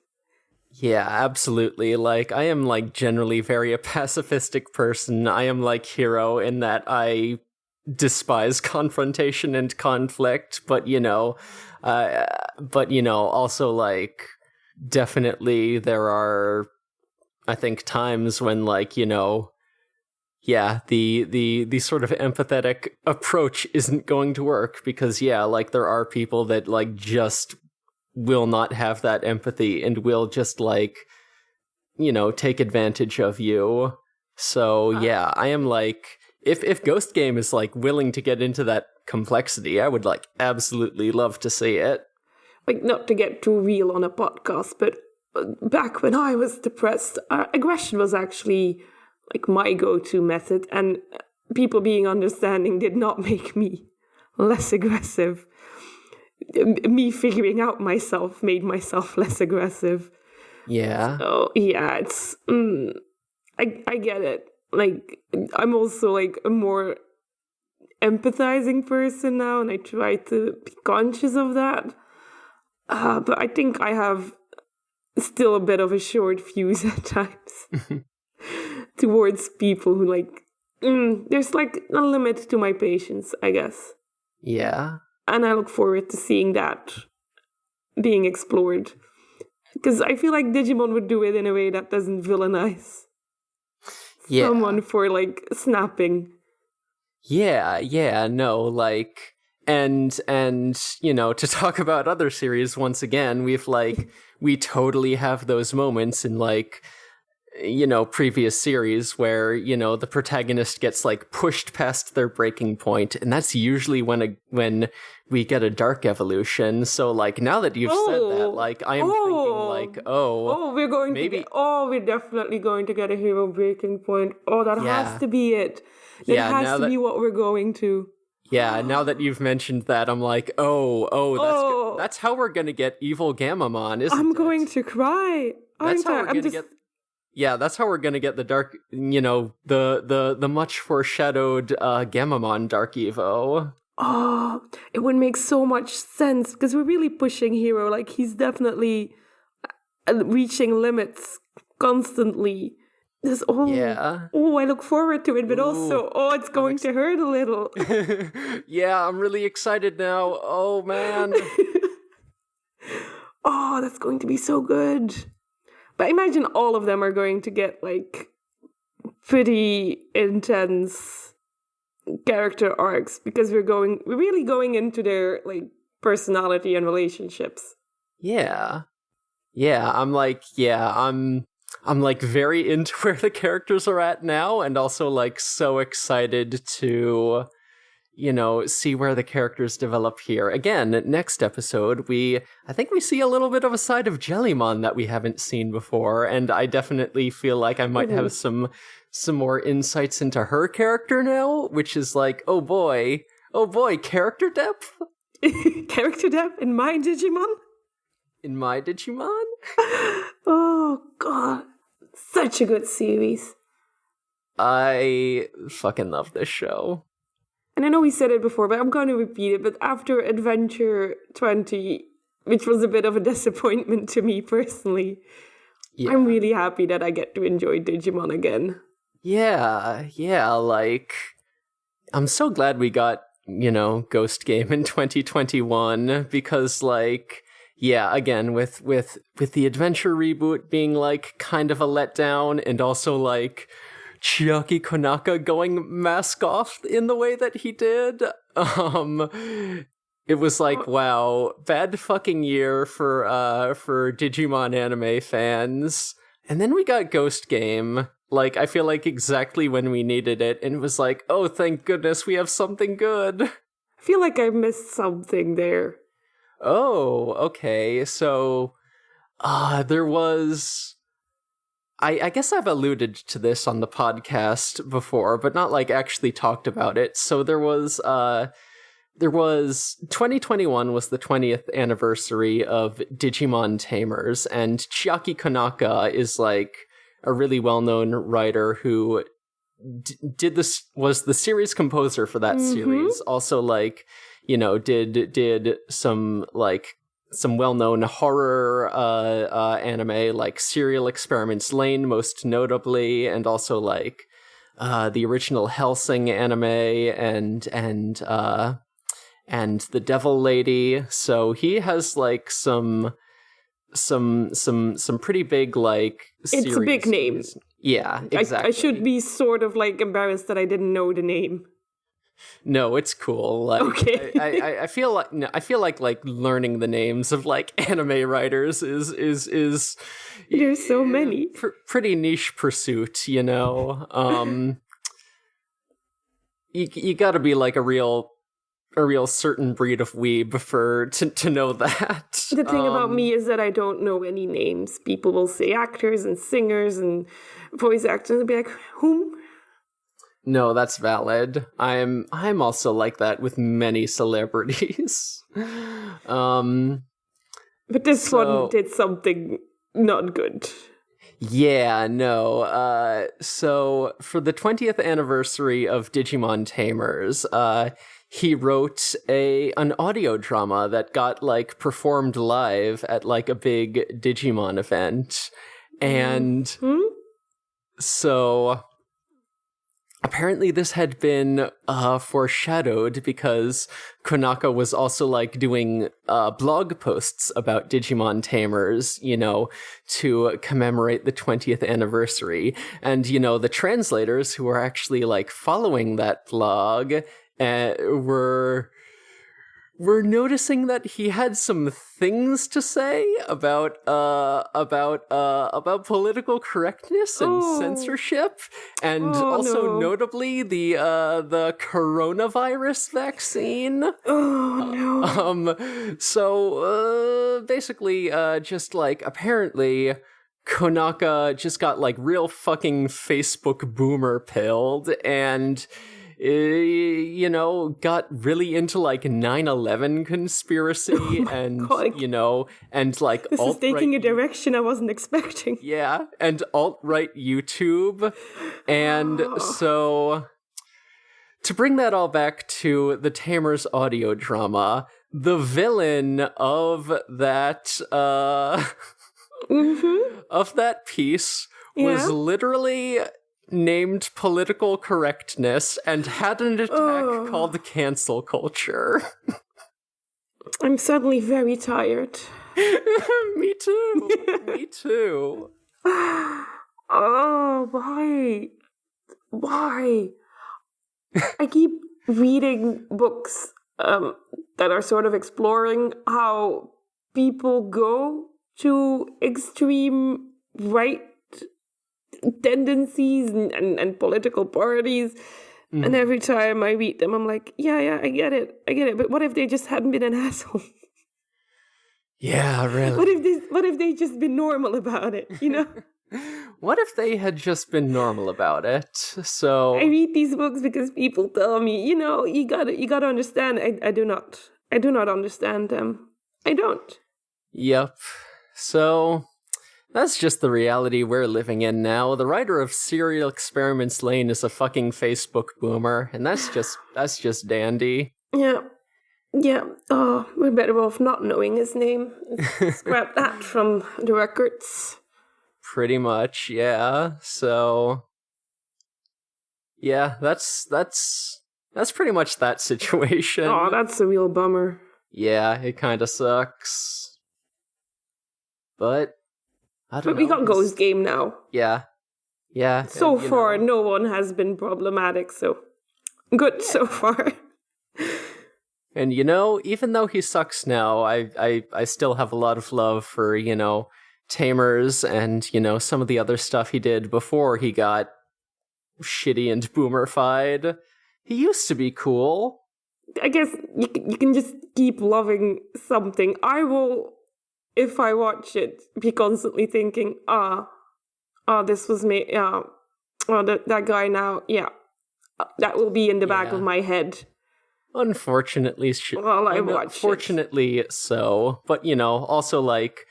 Yeah, absolutely. Like, I am, like, generally very a pacifistic person. I am like Hiro in that I despise confrontation and conflict, but, you know, also, like, definitely there are, I think, times when, like, you know, the sort of empathetic approach isn't going to work because, like, there are people that, like, just will not have that empathy and will just, like, you know, take advantage of you. So, I am, like, if Ghost Game is, like, willing to get into that complexity, I would, like, absolutely love to see it. Like, not to get too real on a podcast, but back when I was depressed, aggression was actually, like, my go-to method, and people being understanding did not make me less aggressive. Me figuring out myself made myself less aggressive. Yeah. So, yeah, it's... I get it. Like, I'm also, like, a more empathizing person now, and I try to be conscious of that. But I think I have still a bit of a short fuse at times towards people who like, there's like a limit to my patience, I guess. Yeah. And I look forward to seeing that being explored. Because I feel like Digimon would do it in a way that doesn't villainize someone for like snapping. Yeah, no, like, and you know, to talk about other series once again, we totally have those moments in like, you know, previous series where, you know, the protagonist gets like pushed past their breaking point, and that's usually when we get a dark evolution. So like, now that you've said that, like, I am thinking like, we're definitely going to get a hero breaking point. Oh, that has to be it. That has to be what we're going to. Yeah, now that you've mentioned that, I'm like, that's how we're gonna get evil Gammamon, isn't it? I'm going to cry. That's how we're gonna get the dark, you know, the much foreshadowed Gammamon Dark Evo. Oh, it would make so much sense because we're really pushing Hiro. Like, he's definitely reaching limits constantly. I look forward to it, but also, it's going to hurt a little. Yeah, I'm really excited now. Oh, man. That's going to be so good. But I imagine all of them are going to get, like, pretty intense character arcs because we're really going into their, like, personality and relationships. Yeah. I'm like very into where the characters are at now, and also like so excited to, you know, see where the characters develop here. Again, next episode, I think we see a little bit of a side of Jellymon that we haven't seen before, and I definitely feel like I might have some more insights into her character now, which is like, oh boy, character depth? Character depth in my Digimon? In my Digimon? Oh, God. Such a good series. I fucking love this show. And I know we said it before, but I'm going to repeat it. But after Adventure 20, which was a bit of a disappointment to me personally, I'm really happy that I get to enjoy Digimon again. Yeah, like, I'm so glad we got, you know, Ghost Game in 2021, because, like, yeah, again, with the Adventure reboot being, like, kind of a letdown, and also, like, Chiaki Konaka going mask off in the way that he did, it was like, wow, bad fucking year for Digimon anime fans. And then we got Ghost Game, like, I feel like exactly when we needed it, and it was like, oh, thank goodness we have something good. I feel like I missed something there. Oh, okay. So, there was... I guess I've alluded to this on the podcast before, but not, like, actually talked about it. So there was 2021 was the 20th anniversary of Digimon Tamers, and Chiaki Konaka is, like, a really well-known writer who was the series composer for that series. Also, like, you know, did some well-known horror anime, like Serial Experiments Lane, most notably, and also like the original Hellsing anime and The Devil Lady. So he has like some pretty big like series. It's a big name. Yeah, exactly. I should be sort of like embarrassed that I didn't know the name. No, it's cool. Like, okay. I feel like learning the names of like anime writers is there's so many pretty niche pursuit, you know. You got to be like a real certain breed of weeb to know that. The thing about me is that I don't know any names. People will say actors and singers and voice actors and be like, whom? No, that's valid. I'm also like that with many celebrities. But this one did something not good. Yeah, no. So for the 20th anniversary of Digimon Tamers, he wrote an audio drama that got like performed live at like a big Digimon event. And so apparently this had been foreshadowed because Konaka was also like doing blog posts about Digimon Tamers, you know, to commemorate the 20th anniversary. And, you know, the translators who were actually like following that blog were noticing that he had some things to say about political correctness and censorship, and notably the coronavirus vaccine. So basically, just like apparently, Konaka just got like real fucking Facebook boomer pilled and. You know, got really into like 9/11 conspiracy and, God. You know, and like this is taking a direction I wasn't expecting. Yeah, and alt-right YouTube. And so to bring that all back to the Tamers audio drama, the villain of that of that piece was literally named political correctness and had an attack called cancel culture. I'm suddenly very tired. Me too. Me too. Oh, why? Why? I keep reading books that are sort of exploring how people go to extreme right tendencies and political parties, and every time I read them I'm like, yeah, I get it, but what if they just hadn't been an asshole? Yeah, really. What if they just been normal about it, you know? What if they had just been normal about it? So I read these books because people tell me, you know, you gotta understand. I do not understand them. I don't. Yep. So that's just the reality we're living in now. The writer of Serial Experiments Lane is a fucking Facebook boomer, and that's just dandy. Yeah. Oh, we're better off not knowing his name. Scrap that from the records. Pretty much, yeah. So, yeah, that's pretty much that situation. Oh, that's a real bummer. Yeah, it kind of sucks. But we got Ghost Game now. Yeah. So far, no one has been problematic, so good so far. And, you know, even though he sucks now, I still have a lot of love for, you know, Tamers and, you know, some of the other stuff he did before he got shitty and boomerfied. He used to be cool. I guess you can just keep loving something. I will, if I watch it, be constantly thinking, this was me, that guy now, that will be in the back of my head. Unfortunately, Unfortunately so. But, you know, also, like,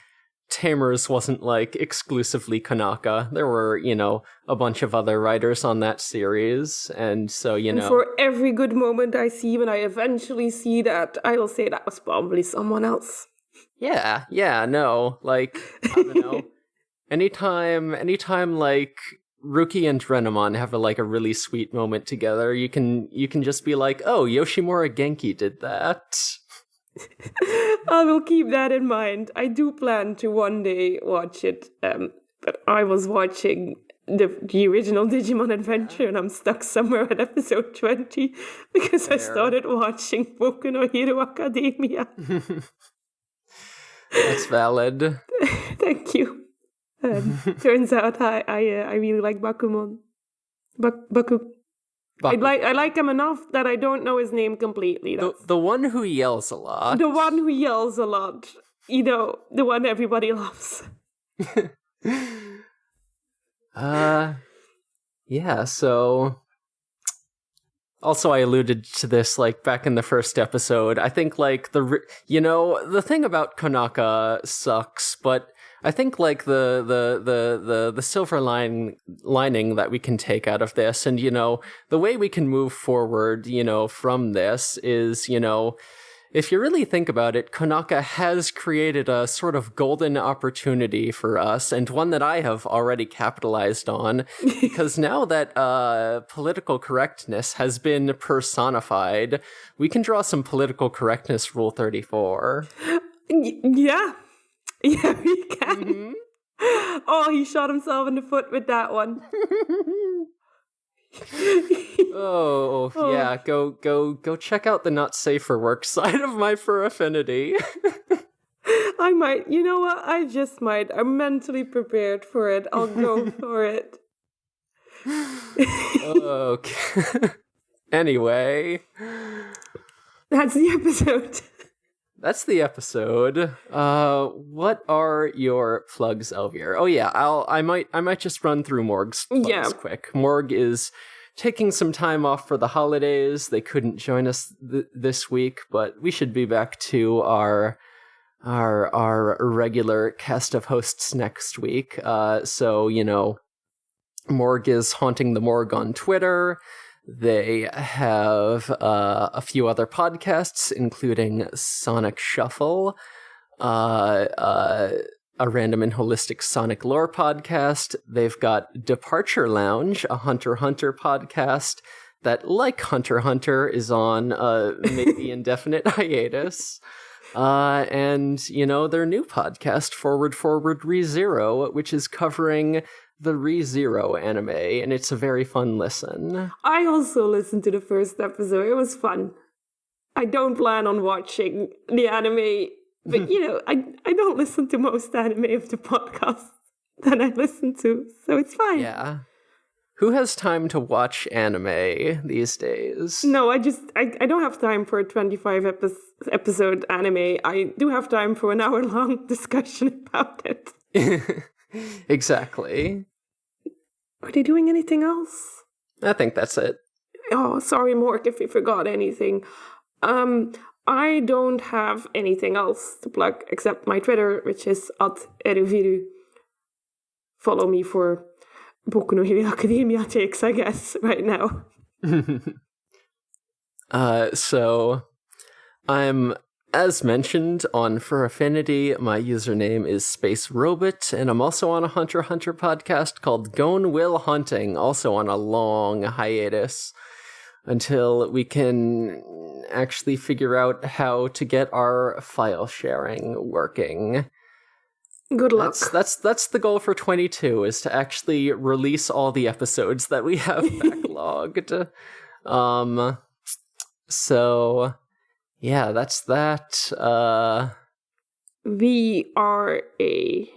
Tamers wasn't, like, exclusively Konaka. There were, you know, a bunch of other writers on that series, and so, you know... And for every good moment I see when I eventually see that, I will say that was probably someone else. Yeah, no, like, I don't know. Anytime, like, Ruli and Angoramon have a really sweet moment together, you can just be like, oh, Yoshimura Genki did that. I will keep that in mind. I do plan to one day watch it, but I was watching the original Digimon Adventure and I'm stuck somewhere at episode 20 because I started watching Boku no Hero Academia. That's valid. Thank you. Turns out I really like Bakumon. Baku. I like him enough that I don't know his name completely. The one who yells a lot. The one who yells a lot. You know, the one everybody loves. Yeah, so... Also, I alluded to this, like, back in the first episode. I think, like, the thing about Konaka sucks, but I think like the silver lining that we can take out of this, and the way we can move forward, from this is, if you really think about it, Konaka has created a sort of golden opportunity for us, and one that I have already capitalized on, because now that political correctness has been personified, we can draw some political correctness Rule 34. Yeah, we can. Mm-hmm. Oh, he shot himself in the foot with that one. Yeah, go check out the not safe for work side of my fur affinity. I might. You know what? I just might. I'm mentally prepared for it. I'll go for it. Okay. Anyway. That's the episode. That's the episode. What are your plugs, Elvier? Oh yeah, I might just run through Morg's plugs quick. Morg is taking some time off for the holidays. They couldn't join us this week, but we should be back to our regular cast of hosts next week. So Morg is haunting the morgue on Twitter. They have a few other podcasts, including Sonic Shuffle, a random and holistic Sonic lore podcast. They've got Departure Lounge, a Hunter x Hunter podcast that, like Hunter x Hunter, is on maybe indefinite hiatus. And their new podcast, Forward ReZero, which is covering the ReZero anime, and it's a very fun listen. I also listened to the first episode. It was fun. I don't plan on watching the anime, but I don't listen to most anime of the podcast that I listen to, so it's fine. Yeah. Who has time to watch anime these days? No, I don't have time for a 25 episode anime. I do have time for an hour-long discussion about it. Exactly. Are they doing anything else? I think that's it. Oh, sorry, Mork, if you forgot anything. I don't have anything else to plug except my Twitter, which is @eruviru. Follow me for Boku no Hero Academia takes, I guess, right now. So I'm, as mentioned, on Fur Affinity. My username is Space Robot, and I'm also on a Hunter x Hunter podcast called Gone Will Hunting, also on a long hiatus until we can actually figure out how to get our file sharing working. Good luck. That's the goal for 22, is to actually release all the episodes that we have backlogged. So yeah, that's that. We are a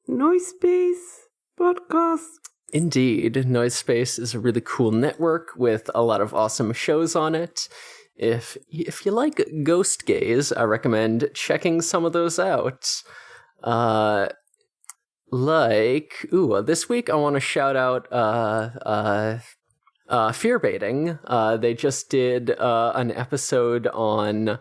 noise space podcast. Indeed, Noise Space is a really cool network with a lot of awesome shows on it. If you like Ghost Gays, I recommend checking some of those out. This week I want to shout out Fear Baiting. They just did an episode on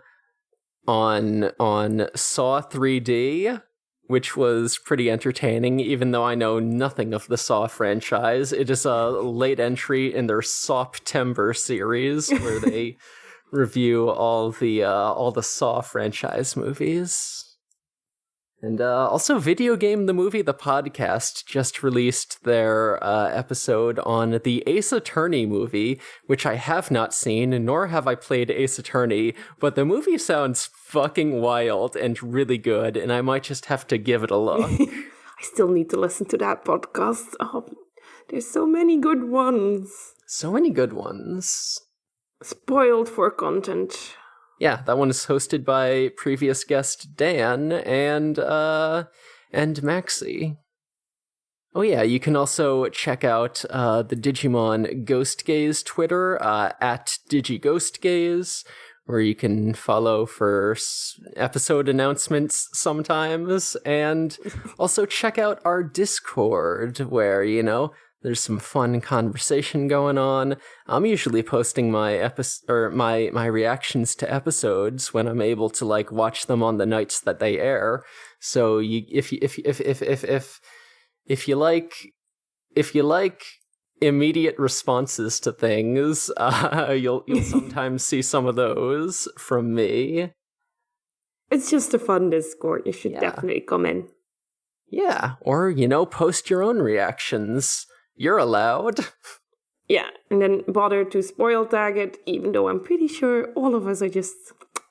Saw 3D, which was pretty entertaining, even though I know nothing of the Saw franchise. It is a late entry in their Sawptember series, where they review all the Saw franchise movies. And also Video Game the Movie, the podcast, just released their episode on the Ace Attorney movie, which I have not seen, nor have I played Ace Attorney, but the movie sounds fucking wild and really good, and I might just have to give it a look. I still need to listen to that podcast. Oh, there's so many good ones. So many good ones. Spoiled for content. Yeah, that one is hosted by previous guest Dan and Maxie. Oh yeah, you can also check out the Digimon Ghost Gays Twitter at DigiGhostGays, where you can follow for episode announcements sometimes, and also check out our Discord, where, There's some fun conversation going on. I'm usually posting my my reactions to episodes when I'm able to like watch them on the nights that they air. So if you like immediate responses to things, you'll sometimes see some of those from me. It's just a fun Discord. You should definitely come in. Yeah, or post your own reactions. You're allowed. Yeah, and then bother to spoil tag it, even though I'm pretty sure all of us are just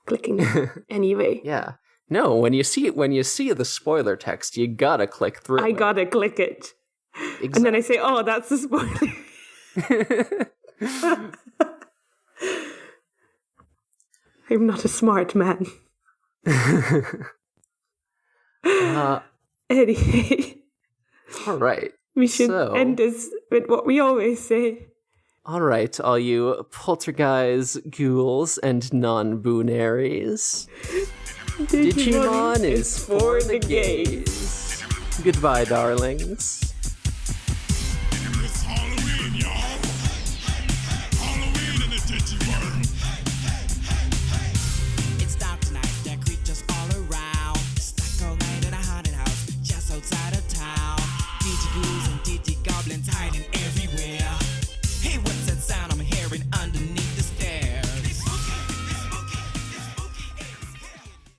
clicking anyway. Yeah. No, when you see the spoiler text, you gotta click through. I gotta click it. Exactly. And then I say, oh, that's a spoiler. I'm not a smart man. Anyway. All right. We should end this with what we always say. All right, all you poltergeists, ghouls, and non-boonaries. Digimon is for the gays. Goodbye, darlings.